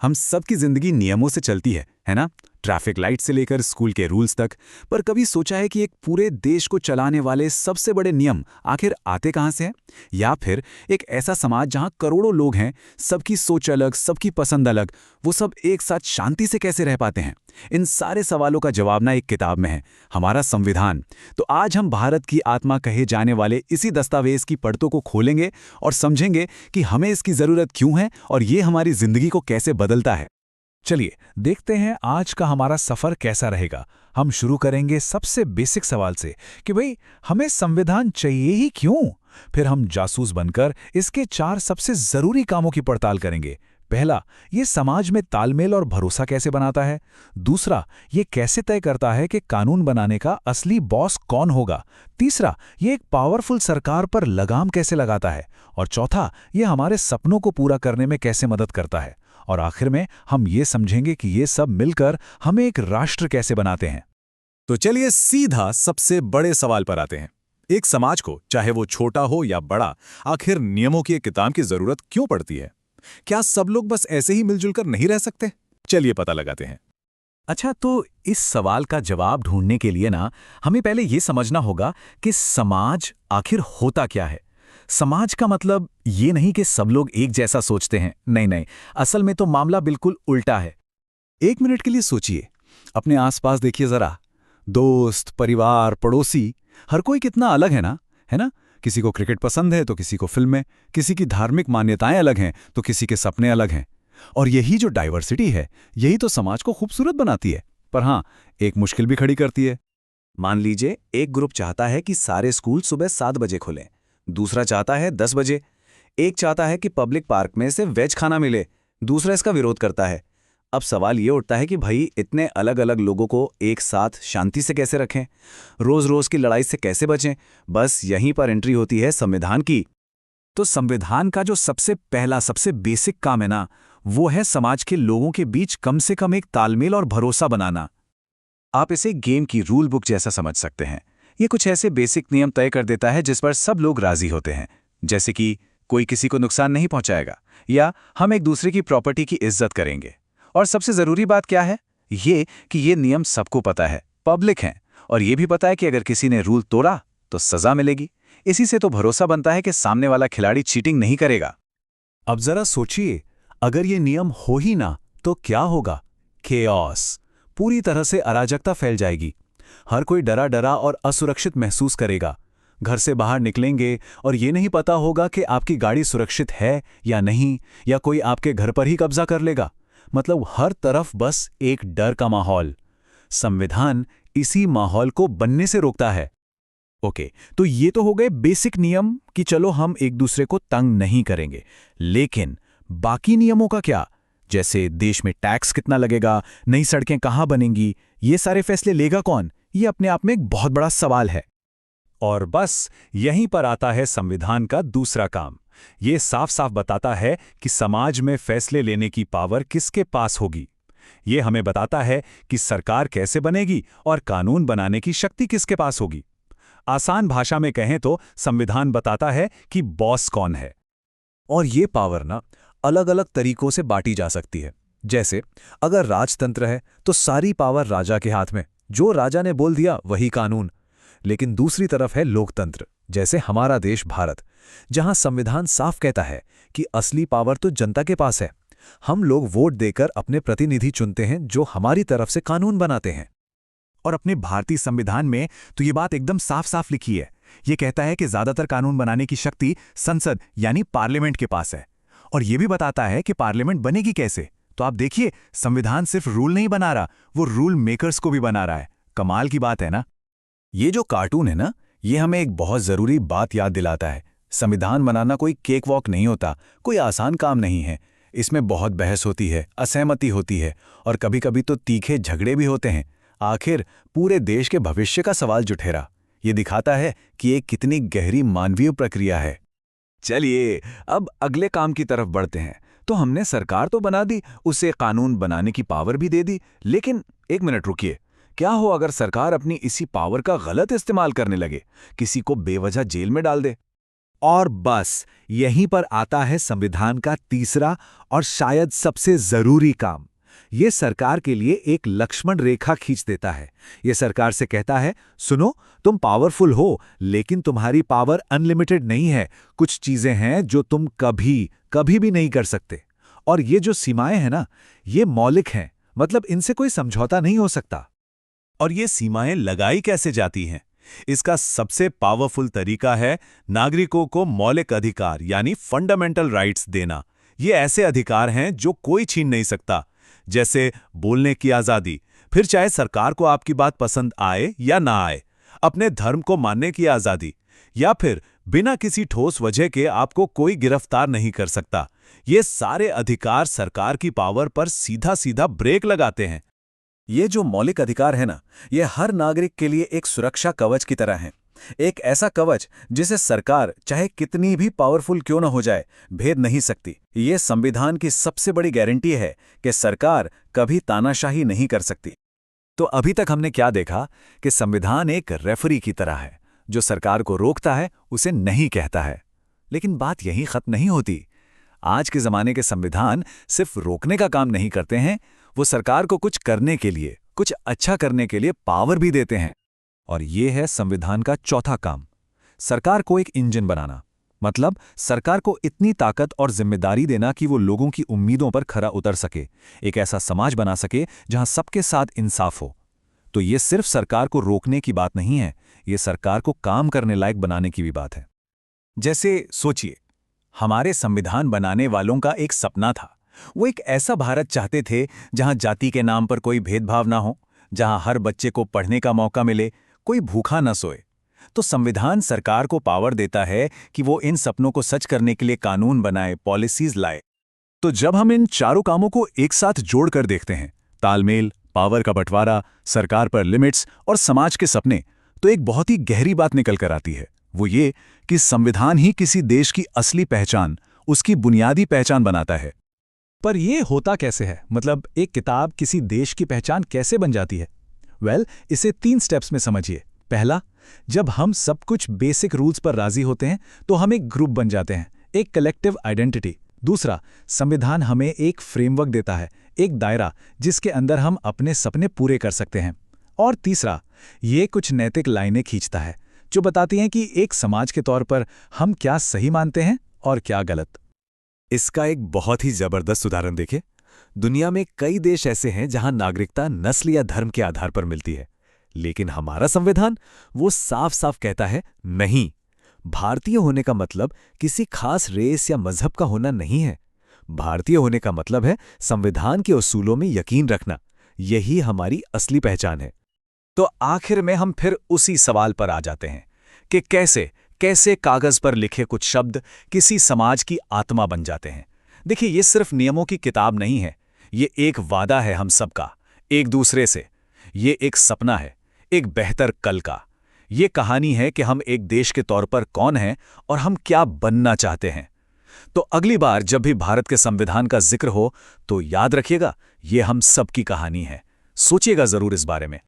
हम सबकी जिंदगी नियमों से चलती है ना? ट्रैफिक लाइट से लेकर स्कूल के रूल्स तक। पर कभी सोचा है कि एक पूरे देश को चलाने वाले सबसे बड़े नियम आखिर आते कहाँ से हैं? या फिर एक ऐसा समाज जहाँ करोड़ों लोग हैं, सबकी सोच अलग, सबकी पसंद अलग, वो सब एक साथ शांति से कैसे रह पाते हैं? इन सारे सवालों का जवाब ना एक किताब में है, हमारा संविधान। तो आज हम भारत की आत्मा कहे जाने वाले इसी दस्तावेज की पड़तों को खोलेंगे और समझेंगे कि हमें इसकी जरूरत क्यों है और ये हमारी जिंदगी को कैसे बदलता है। चलिए देखते हैं आज का हमारा सफर कैसा रहेगा। हम शुरू करेंगे सबसे बेसिक सवाल से कि भाई हमें संविधान चाहिए ही क्यों। फिर हम जासूस बनकर इसके 4 सबसे जरूरी कामों की पड़ताल करेंगे। पहला, ये समाज में तालमेल और भरोसा कैसे बनाता है। दूसरा, ये कैसे तय करता है कि कानून बनाने का असली बॉस कौन होगा। तीसरा, ये एक पावरफुल सरकार पर लगाम कैसे लगाता है। और चौथा, ये हमारे सपनों को पूरा करने में कैसे मदद करता है। और आखिर में हम ये समझेंगे कि ये सब मिलकर हमें एक राष्ट्र कैसे बनाते हैं। तो चलिए सीधा सबसे बड़े सवाल पर आते हैं। एक समाज को, चाहे वो छोटा हो या बड़ा, आखिर नियमों की एक किताब की जरूरत क्यों पड़ती है? क्या सब लोग बस ऐसे ही मिलजुल कर नहीं रह सकते? चलिए पता लगाते हैं। अच्छा, तो इस सवाल का जवाब ढूंढने के लिए ना हमें पहले ये समझना होगा कि समाज आखिर होता क्या है। समाज का मतलब ये नहीं कि सब लोग एक जैसा सोचते हैं, नहीं नहीं, असल में तो मामला बिल्कुल उल्टा है। एक मिनट के लिए सोचिए, अपने आसपास देखिए जरा। दोस्त, परिवार, पड़ोसी, हर कोई कितना अलग है ना? किसी को क्रिकेट पसंद है तो किसी को फिल्में, किसी की धार्मिक मान्यताएं अलग हैं तो किसी के सपने अलग हैं। और यही जो डाइवर्सिटी है, यही तो समाज को खूबसूरत बनाती है। पर हाँ, एक मुश्किल भी खड़ी करती है। मान लीजिए एक ग्रुप चाहता है कि सारे स्कूल सुबह 7 बजे खुलें, दूसरा चाहता है 10 बजे। एक चाहता है कि पब्लिक पार्क में से वेज खाना मिले, दूसरा इसका विरोध करता है। अब सवाल ये उठता है कि भाई इतने अलग अलग लोगों को एक साथ शांति से कैसे रखें, रोज रोज की लड़ाई से कैसे बचें। बस यहीं पर एंट्री होती है संविधान की। तो संविधान का जो सबसे पहला, सबसे बेसिक काम है ना, वो है समाज के लोगों के बीच कम से कम एक तालमेल और भरोसा बनाना। आप इसे गेम की रूल बुक जैसा समझ सकते हैं। ये कुछ ऐसे बेसिक नियम तय कर देता है जिस पर सब लोग राजी होते हैं। जैसे कि कोई किसी को नुकसान नहीं पहुंचाएगा, या हम एक दूसरे की प्रॉपर्टी की इज्जत करेंगे। और सबसे जरूरी बात क्या है? ये कि ये नियम सबको पता है, पब्लिक हैं, और ये भी पता है कि अगर किसी ने रूल तोड़ा तो सजा मिलेगी। इसी से तो भरोसा बनता है कि सामने वाला खिलाड़ी चीटिंग नहीं करेगा। अब जरा सोचिए, अगर ये नियम हो ही ना तो क्या होगा? केओस, पूरी तरह से अराजकता फैल जाएगी। हर कोई डरा डरा और असुरक्षित महसूस करेगा। घर से बाहर निकलेंगे और ये नहीं पता होगा कि आपकी गाड़ी सुरक्षित है या नहीं, या कोई आपके घर पर ही कब्जा कर लेगा। मतलब हर तरफ बस एक डर का माहौल। संविधान इसी माहौल को बनने से रोकता है। ओके, तो ये तो हो गए बेसिक नियम कि चलो हम एक दूसरे को तंग नहीं करेंगे। लेकिन बाकी नियमों का क्या? जैसे देश में टैक्स कितना लगेगा, नई सड़कें कहाँ बनेंगी, ये सारे फैसले लेगा कौन? ये अपने आप में एक बहुत बड़ा सवाल है। और बस यहीं पर आता है संविधान का दूसरा काम। ये साफ साफ बताता है कि समाज में फैसले लेने की पावर किसके पास होगी। ये हमें बताता है कि सरकार कैसे बनेगी और कानून बनाने की शक्ति किसके पास होगी। आसान भाषा में कहें तो संविधान बताता है कि बॉस कौन है। और ये पावर ना अलग अलग तरीकों से बांटी जा सकती है। जैसे अगर राजतंत्र है तो सारी पावर राजा के हाथ में, जो राजा ने बोल दिया वही कानून। लेकिन दूसरी तरफ है लोकतंत्र, जैसे हमारा देश भारत, जहां संविधान साफ कहता है कि असली पावर तो जनता के पास है। हम लोग वोट देकर अपने प्रतिनिधि चुनते हैं जो हमारी तरफ से कानून बनाते हैं। और अपने भारतीय संविधान में तो ये बात एकदम साफ साफ लिखी है। ये कहता है कि ज्यादातर कानून बनाने की शक्ति संसद यानी पार्लियामेंट के पास है। और ये भी बताता है कि पार्लियामेंट बनेगी कैसे। तो आप देखिए, संविधान सिर्फ रूल नहीं बना रहा, वो रूल मेकर्स को भी बना रहा है। कमाल की बात है ना? ये जो कार्टून है ना, ये हमें एक बहुत जरूरी बात याद दिलाता है। संविधान बनाना कोई केक वॉक नहीं होता, कोई आसान काम नहीं है। इसमें बहुत बहस होती है, असहमति होती है, और कभी कभी तो तीखे झगड़े भी होते हैं। आखिर पूरे देश के भविष्य का सवाल जुठेरा। ये दिखाता है कि ये कितनी गहरी मानवीय प्रक्रिया है। चलिए अब अगले काम की तरफ बढ़ते हैं। तो हमने सरकार तो बना दी, उसे कानून बनाने की पावर भी दे दी। लेकिन एक मिनट रुकिए, क्या हो अगर सरकार अपनी इसी पावर का गलत इस्तेमाल करने लगे, किसी को बेवजह जेल में डाल दे? और बस यहीं पर आता है संविधान का तीसरा और शायद सबसे जरूरी काम। ये सरकार के लिए एक लक्ष्मण रेखा खींच देता है। ये सरकार से कहता है, सुनो, तुम पावरफुल हो, लेकिन तुम्हारी पावर अनलिमिटेड नहीं है। कुछ चीजें हैं जो तुम कभी कभी भी नहीं कर सकते। और ये जो सीमाएं हैं ना, ये मौलिक हैं, मतलब इनसे कोई समझौता नहीं हो सकता। और ये सीमाएं लगाई कैसे जाती हैं? इसका सबसे पावरफुल तरीका है नागरिकों को मौलिक अधिकार यानी फंडामेंटल राइट्स देना। ये ऐसे अधिकार हैं जो कोई छीन नहीं सकता, जैसे बोलने की आज़ादी, फिर चाहे सरकार को आपकी बात पसंद आए या ना आए, अपने धर्म को मानने की आज़ादी, या फिर बिना किसी ठोस वजह के आपको कोई गिरफ्तार नहीं कर सकता। ये सारे अधिकार सरकार की पावर पर सीधा सीधा ब्रेक लगाते हैं। ये जो मौलिक अधिकार है ना, ये हर नागरिक के लिए एक सुरक्षा कवच की तरह है। एक ऐसा कवच जिसे सरकार चाहे कितनी भी पावरफुल क्यों न हो जाए, भेद नहीं सकती। ये संविधान की सबसे बड़ी गारंटी है कि सरकार कभी तानाशाही नहीं कर सकती। तो अभी तक हमने क्या देखा कि संविधान एक रेफरी की तरह है, जो सरकार को रोकता है, उसे नहीं कहता है। लेकिन बात यहीं खत्म नहीं होती। आज के जमाने के संविधान सिर्फ रोकने का काम नहीं करते हैं, वो सरकार को कुछ करने के लिए, कुछ अच्छा करने के लिए पावर भी देते हैं। और ये है संविधान का चौथा काम, सरकार को एक इंजन बनाना। मतलब सरकार को इतनी ताकत और जिम्मेदारी देना कि वो लोगों की उम्मीदों पर खरा उतर सके, एक ऐसा समाज बना सके जहां सबके साथ इंसाफ हो। तो ये सिर्फ सरकार को रोकने की बात नहीं है, ये सरकार को काम करने लायक बनाने की भी बात है। जैसे सोचिए, हमारे संविधान बनाने वालों का एक सपना था। वो एक ऐसा भारत चाहते थे जहां जाति के नाम पर कोई भेदभाव ना हो, जहां हर बच्चे को पढ़ने का मौका मिले, कोई भूखा न सोए। तो संविधान सरकार को पावर देता है कि वो इन सपनों को सच करने के लिए कानून बनाए, पॉलिसीज लाए। तो जब हम इन चारों कामों को एक साथ जोड़कर देखते हैं, तालमेल, पावर का बंटवारा, सरकार पर लिमिट्स और समाज के सपने, तो एक बहुत ही गहरी बात निकल कर आती है। वो ये कि संविधान ही किसी देश की असली पहचान, उसकी बुनियादी पहचान बनाता है। पर यह होता कैसे है? मतलब एक किताब किसी देश की पहचान कैसे बन जाती है? इसे 3 स्टेप्स में समझिए। पहला, जब हम सब कुछ बेसिक रूल्स पर राजी होते हैं तो हम एक ग्रुप बन जाते हैं, एक कलेक्टिव आइडेंटिटी। दूसरा, संविधान हमें एक फ्रेमवर्क देता है, एक दायरा जिसके अंदर हम अपने सपने पूरे कर सकते हैं। और तीसरा, ये कुछ नैतिक लाइनें खींचता है जो बताती हैं कि एक समाज के तौर पर हम क्या सही मानते हैं और क्या गलत। इसका एक बहुत ही जबरदस्त उदाहरण देखिए। दुनिया में कई देश ऐसे हैं जहां नागरिकता नस्ल या धर्म के आधार पर मिलती है, लेकिन हमारा संविधान वो साफ साफ कहता है, नहीं, भारतीय होने का मतलब किसी खास रेस या मजहब का होना नहीं है। भारतीय होने का मतलब है संविधान के उसूलों में यकीन रखना। यही हमारी असली पहचान है। तो आखिर में हम फिर उसी सवाल पर आ जाते हैं कि कैसे कागज पर लिखे कुछ शब्द किसी समाज की आत्मा बन जाते हैं। देखिए, ये सिर्फ नियमों की किताब नहीं है, ये एक वादा है हम सबका, एक दूसरे से। ये एक सपना है, एक बेहतर कल का। ये कहानी है कि हम एक देश के तौर पर कौन हैं और हम क्या बनना चाहते हैं। तो अगली बार जब भी भारत के संविधान का जिक्र हो, तो याद रखिएगा, ये हम सबकी कहानी है। सोचिएगा जरूर इस बारे में।